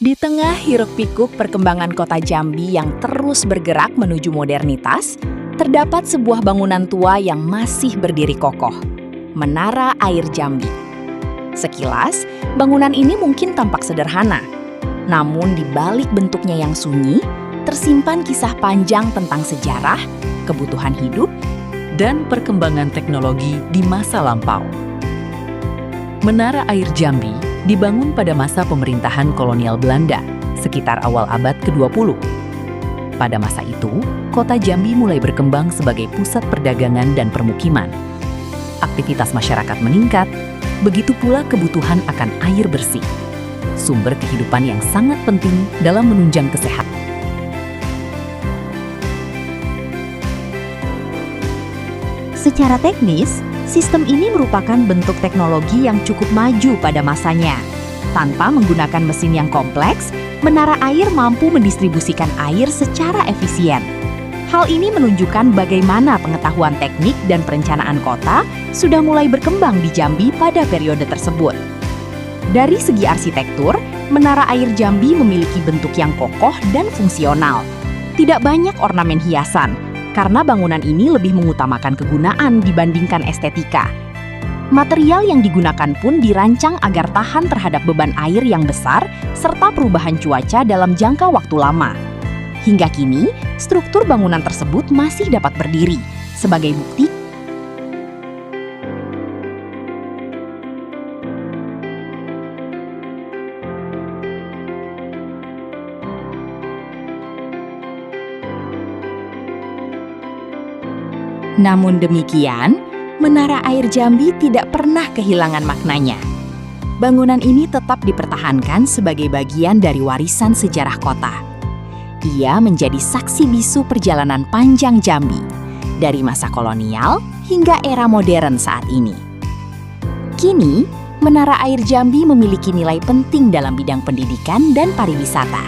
Di tengah hiruk-pikuk perkembangan kota Jambi yang terus bergerak menuju modernitas, terdapat sebuah bangunan tua yang masih berdiri kokoh, Menara Air Jambi. Sekilas, bangunan ini mungkin tampak sederhana, namun di balik bentuknya yang sunyi, tersimpan kisah panjang tentang sejarah, kebutuhan hidup, dan perkembangan teknologi di masa lampau. Menara Air Jambi dibangun pada masa pemerintahan kolonial Belanda, sekitar awal abad ke-20. Pada masa itu, kota Jambi mulai berkembang sebagai pusat perdagangan dan permukiman. Aktivitas masyarakat meningkat, begitu pula kebutuhan akan air bersih, sumber kehidupan yang sangat penting dalam menunjang kesehatan. Secara teknis, sistem ini merupakan bentuk teknologi yang cukup maju pada masanya. Tanpa menggunakan mesin yang kompleks, menara air mampu mendistribusikan air secara efisien. Hal ini menunjukkan bagaimana pengetahuan teknik dan perencanaan kota sudah mulai berkembang di Jambi pada periode tersebut. Dari segi arsitektur, Menara Air Jambi memiliki bentuk yang kokoh dan fungsional. Tidak banyak ornamen hiasan, karena bangunan ini lebih mengutamakan kegunaan dibandingkan estetika. Material yang digunakan pun dirancang agar tahan terhadap beban air yang besar serta perubahan cuaca dalam jangka waktu lama. Hingga kini, struktur bangunan tersebut masih dapat berdiri. Sebagai bukti, namun demikian, Menara Air Jambi tidak pernah kehilangan maknanya. Bangunan ini tetap dipertahankan sebagai bagian dari warisan sejarah kota. Ia menjadi saksi bisu perjalanan panjang Jambi, dari masa kolonial hingga era modern saat ini. Kini, Menara Air Jambi memiliki nilai penting dalam bidang pendidikan dan pariwisata.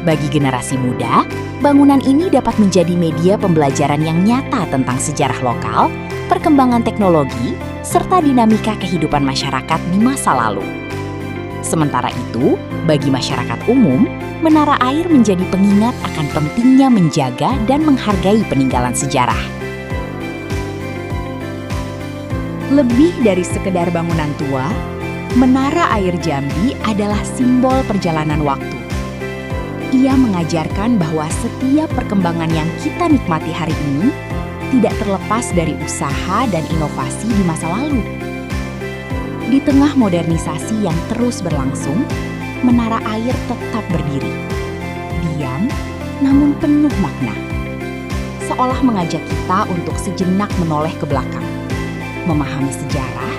Bagi generasi muda, bangunan ini dapat menjadi media pembelajaran yang nyata tentang sejarah lokal, perkembangan teknologi, serta dinamika kehidupan masyarakat di masa lalu. Sementara itu, bagi masyarakat umum, menara air menjadi pengingat akan pentingnya menjaga dan menghargai peninggalan sejarah. Lebih dari sekedar bangunan tua, Menara Air Jambi adalah simbol perjalanan waktu. Ia mengajarkan bahwa setiap perkembangan yang kita nikmati hari ini tidak terlepas dari usaha dan inovasi di masa lalu. Di tengah modernisasi yang terus berlangsung, menara air tetap berdiri. Diam, namun penuh makna. Seolah mengajak kita untuk sejenak menoleh ke belakang, memahami sejarah,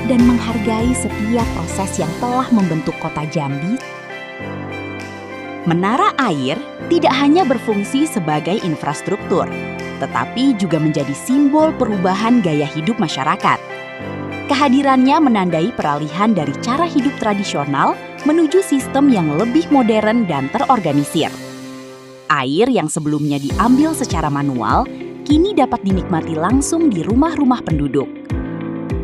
dan menghargai setiap proses yang telah membentuk kota Jambi. Menara air tidak hanya berfungsi sebagai infrastruktur, tetapi juga menjadi simbol perubahan gaya hidup masyarakat. Kehadirannya menandai peralihan dari cara hidup tradisional menuju sistem yang lebih modern dan terorganisir. Air yang sebelumnya diambil secara manual, kini dapat dinikmati langsung di rumah-rumah penduduk.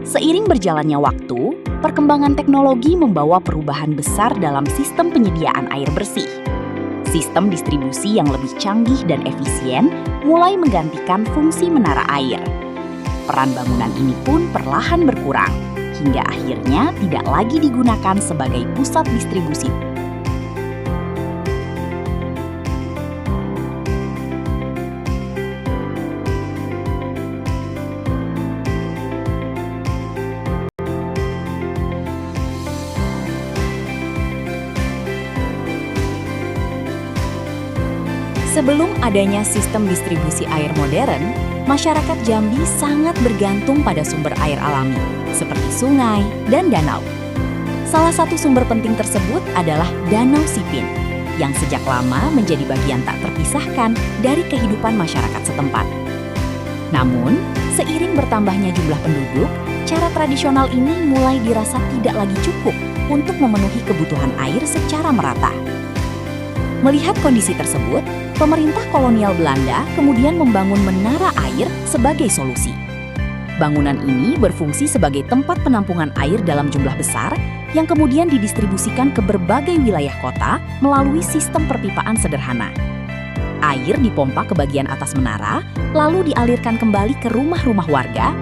Seiring berjalannya waktu, perkembangan teknologi membawa perubahan besar dalam sistem penyediaan air bersih. Sistem distribusi yang lebih canggih dan efisien mulai menggantikan fungsi menara air. Peran bangunan ini pun perlahan berkurang, hingga akhirnya tidak lagi digunakan sebagai pusat distribusi. Sebelum adanya sistem distribusi air modern, masyarakat Jambi sangat bergantung pada sumber air alami, seperti sungai dan danau. Salah satu sumber penting tersebut adalah Danau Sipin, yang sejak lama menjadi bagian tak terpisahkan dari kehidupan masyarakat setempat. Namun, seiring bertambahnya jumlah penduduk, cara tradisional ini mulai dirasa tidak lagi cukup untuk memenuhi kebutuhan air secara merata. Melihat kondisi tersebut, pemerintah kolonial Belanda kemudian membangun menara air sebagai solusi. Bangunan ini berfungsi sebagai tempat penampungan air dalam jumlah besar yang kemudian didistribusikan ke berbagai wilayah kota melalui sistem perpipaan sederhana. Air dipompa ke bagian atas menara, lalu dialirkan kembali ke rumah-rumah warga